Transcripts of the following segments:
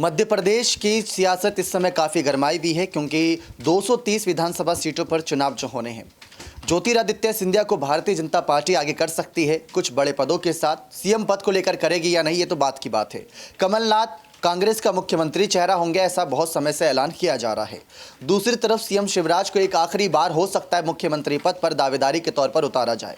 मध्य प्रदेश की सियासत इस समय काफ़ी गरमाई भी है क्योंकि 230 विधानसभा सीटों पर चुनाव जो होने हैं। ज्योतिरादित्य सिंधिया को भारतीय जनता पार्टी आगे कर सकती है कुछ बड़े पदों के साथ। सीएम पद को लेकर करेगी या नहीं, ये तो बात की बात है। कमलनाथ कांग्रेस का मुख्यमंत्री चेहरा होंगे, ऐसा बहुत समय से ऐलान किया जा रहा है। दूसरी तरफ सीएम शिवराज को एक आखिरी बार हो सकता है मुख्यमंत्री पद पर दावेदारी के तौर पर उतारा जाए।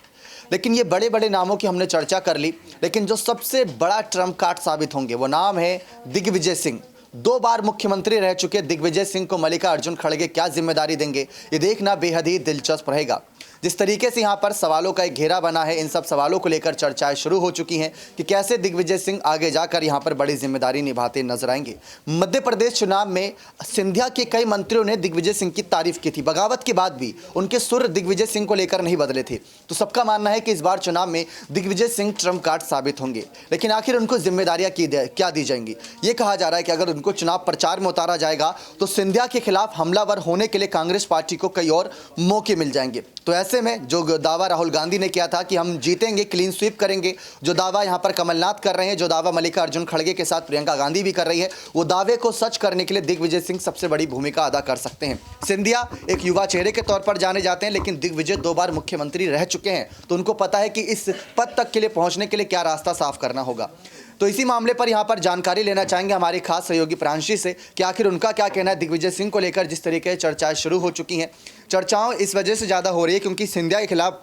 लेकिन ये बड़े बड़े नामों की हमने चर्चा कर ली, लेकिन जो सबसे बड़ा ट्रम्प कार्ड साबित होंगे वो नाम है दिग्विजय सिंह। 2 बार मुख्यमंत्री रह चुके दिग्विजय सिंह को मल्लिकार्जुन खड़गे क्या जिम्मेदारी देंगे, ये देखना बेहद ही दिलचस्प रहेगा। जिस तरीके से यहाँ पर सवालों का एक घेरा बना है, इन सब सवालों को लेकर चर्चाएं शुरू हो चुकी हैं कि कैसे दिग्विजय सिंह आगे जाकर यहाँ पर बड़ी जिम्मेदारी निभाते नजर आएंगे। मध्य प्रदेश चुनाव में सिंधिया के कई मंत्रियों ने दिग्विजय सिंह की तारीफ की थी। बगावत के बाद भी उनके सुर दिग्विजय सिंह को लेकर नहीं बदले थे। तो सबका मानना है कि इस बार चुनाव में दिग्विजय सिंह ट्रम्प कार्ड साबित होंगे। लेकिन आखिर उनको जिम्मेदारियां क्या दी जाएंगी? ये कहा जा रहा है कि अगर उनको चुनाव प्रचार में उतारा जाएगा तो सिंधिया के खिलाफ हमलावर होने के लिए कांग्रेस पार्टी को कई और मौके मिल जाएंगे। तो ऐसे में जो दावा राहुल गांधी ने किया था कि हम जीतेंगे, क्लीन स्वीप करेंगे, जो दावा यहाँ पर कमलनाथ कर रहे हैं, जो दावा मल्लिकार्जुन खड़गे के साथ प्रियंका गांधी भी कर रही है, वो दावे को सच करने के लिए दिग्विजय सिंह सबसे बड़ी भूमिका अदा कर सकते हैं। सिंधिया एक युवा चेहरे के तौर पर जाने जाते हैं, लेकिन दिग्विजय 2 बार मुख्यमंत्री रह चुके हैं, तो उनको पता है कि इस पद तक के लिए पहुंचने के लिए क्या रास्ता साफ करना होगा। तो इसी मामले पर यहाँ पर जानकारी लेना चाहेंगे हमारे खास सहयोगी प्रांशी से कि आखिर उनका क्या कहना है दिग्विजय सिंह को लेकर। जिस तरीके से चर्चाएं शुरू हो चुकी हैं, चर्चाओं इस वजह से ज़्यादा हो रही है क्योंकि सिंधिया के खिलाफ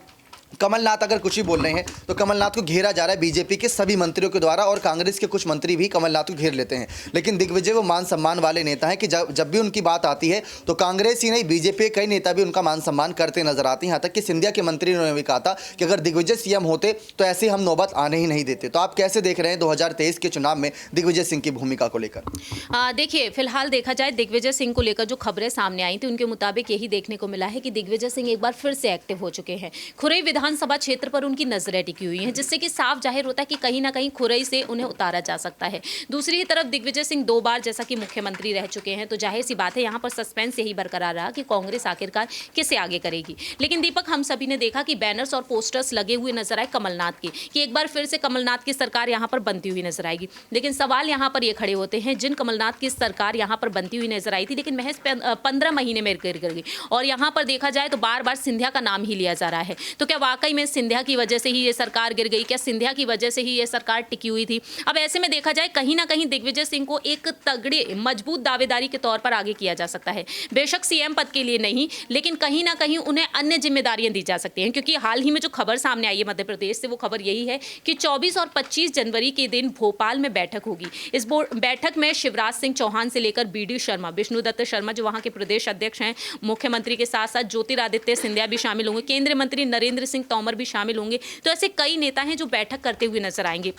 कमलनाथ अगर कुछ ही बोल रहे हैं तो कमलनाथ को घेरा जा रहा है बीजेपी के सभी मंत्रियों के द्वारा, और कांग्रेस के कुछ मंत्री भी कमलनाथ को घेर लेते हैं। लेकिन दिग्विजय वो मान सम्मान वाले नेता हैं कि जब भी उनकी बात आती है तो कांग्रेस ही नहीं, बीजेपी के कई नेता भी उनका मान सम्मान करते नजर आते हैं। यहाँ तक कि सिंधिया के मंत्री ने भी कहा था कि अगर दिग्विजय सीएम होते तो ऐसे हम नौबत आने ही नहीं देते। तो आप कैसे देख रहे हैं 2023 के चुनाव में दिग्विजय सिंह की भूमिका को लेकर? देखिए, फिलहाल देखा जाए दिग्विजय सिंह को लेकर जो खबरें सामने आई थी उनके मुताबिक यही देखने को मिला है कि दिग्विजय सिंह एक बार फिर से एक्टिव हो चुके हैं। खुरई विधानसभा क्षेत्र पर उनकी नजरें टिकी हुई हैं, जिससे कि साफ जाहिर होता है कि कहीं ना कहीं खुरई से उन्हें उतारा जा सकता है। दूसरी तरफ दिग्विजय सिंह 2 बार जैसा कि मुख्यमंत्री रह चुके हैं, तो जाहिर सी बात है यहाँ पर सस्पेंस यही बरकरार रहा कि कांग्रेस आखिरकार किसे आगे करेगी। लेकिन दीपक, हम सभी ने देखा कि बैनर्स और पोस्टर्स लगे हुए नजर आए कमलनाथ के कि एक बार फिर से कमलनाथ की सरकार यहाँ पर बनती हुई नजर आएगी। लेकिन सवाल यहाँ पर ये खड़े होते हैं, जिन कमलनाथ की सरकार यहाँ पर बनती हुई नजर आई थी लेकिन महज 15 महीने में गिर गई, और यहाँ पर देखा जाए तो बार बार सिंधिया का नाम ही लिया जा रहा है। तो क्या वाकई में सिंधिया की वजह से ही ये सरकार गिर गई? क्या सिंधिया की वजह से ही ये सरकार टिकी हुई थी? अब ऐसे में देखा जाए कहीं ना कहीं दिग्विजय सिंह को एक तगड़े मजबूत दावेदारी के तौर पर आगे किया जा सकता है। बेशक सीएम पद के लिए नहीं, लेकिन कहीं ना कहीं उन्हें अन्य जिम्मेदारियां दी जा सकती हैं, क्योंकि हाल ही में जो खबर सामने आई है मध्य प्रदेश से, वो खबर यही है कि 24 और 25 जनवरी के दिन भोपाल में बैठक होगी। इस बैठक में शिवराज सिंह चौहान से लेकर बीडी शर्मा, विष्णुदत्त शर्मा जो वहां के प्रदेश अध्यक्ष हैं, मुख्यमंत्री के साथ साथ ज्योतिरादित्य सिंधिया भी शामिल होंगे, केंद्रीय मंत्री नरेंद्र सिंह तोमर भी शामिल होंगे। तो ऐसे कई नेता हैं जो बैठक करते हुए नजर आएंगे।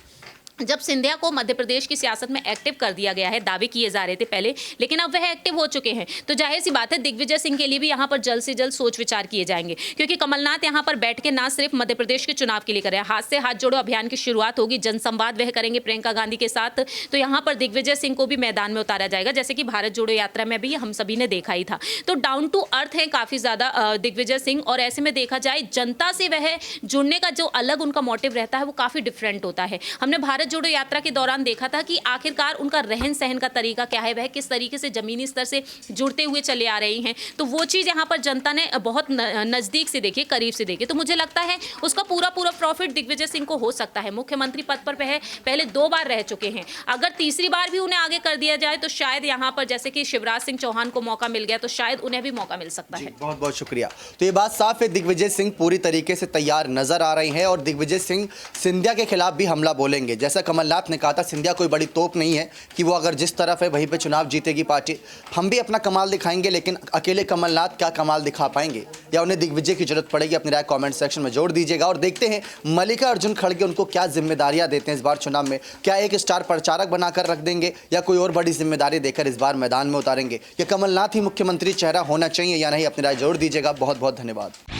जब सिंधिया को मध्य प्रदेश की सियासत में एक्टिव कर दिया गया है, दावे किए जा रहे थे पहले, लेकिन अब वह एक्टिव हो चुके हैं, तो जाहिर सी बात है दिग्विजय सिंह के लिए भी यहाँ पर जल्द से जल्द सोच विचार किए जाएंगे। क्योंकि कमलनाथ यहाँ पर बैठ के ना सिर्फ मध्य प्रदेश के चुनाव के लिए कर रहे हैं, हाथ से हाथ जोड़ो अभियान की शुरुआत होगी, जनसंवाद वह करेंगे प्रियंका गांधी के साथ। तो यहाँ पर दिग्विजय सिंह को भी मैदान में उतारा जाएगा, जैसे कि भारत जोड़ो यात्रा में भी हम सभी ने देखा ही था। तो डाउन टू अर्थ है काफी ज्यादा दिग्विजय सिंह, और ऐसे में देखा जाए जनता से वह जुड़ने का जो अलग उनका मोटिव रहता है वो काफी डिफरेंट होता है। हमने भारत जोड़ो यात्रा के दौरान देखा था कि आखिरकार उनका रहन सहन का तरीका क्या है, वह किस तरीके से जमीनी स्तर से जुड़ते हुए चले आ रही हैं। तो वो चीज यहाँ पर जनता ने बहुत नजदीक से देखी, करीब से देखी। तो मुझे लगता है उसका पूरा प्रॉफिट दिग्विजय सिंह को हो सकता है। मुख्यमंत्री पद पर पहले 2 बार रह चुके हैं, अगर तीसरी बार भी उन्हें आगे कर दिया जाए तो शायद यहाँ पर जैसे कि शिवराज सिंह चौहान को मौका मिल गया, तो शायद उन्हें भी मौका मिल सकता है। बहुत बहुत शुक्रिया। तो ये बात साफ है, दिग्विजय सिंह पूरी तरीके से तैयार नजर आ रहे हैं और दिग्विजय सिंह सिंधिया के खिलाफ भी हमला बोलेंगे। जैसा कमलनाथ ने कहा था, सिंधिया कोई बड़ी तोप नहीं है कि वो अगर जिस तरफ है वहीं पे चुनाव जीतेगी पार्टी। हम भी अपना कमाल दिखाएंगे, लेकिन अकेले कमलनाथ क्या कमाल दिखा पाएंगे या उन्हें दिग्विजय की जरूरत पड़ेगी? अपनी राय कमेंट सेक्शन में जोड़ दीजिएगा और देखते हैं मल्लिकार्जुन खड़गे उनको क्या जिम्मेदारियां देते हैं इस बार चुनाव में। क्या एक स्टार प्रचारक बनाकर रख देंगे या कोई और बड़ी जिम्मेदारी देकर इस बार मैदान में उतारेंगे? या कमलनाथ ही मुख्यमंत्री चेहरा होना चाहिए या नहीं? अपनी राय जोड़ दीजिएगा। बहुत बहुत धन्यवाद।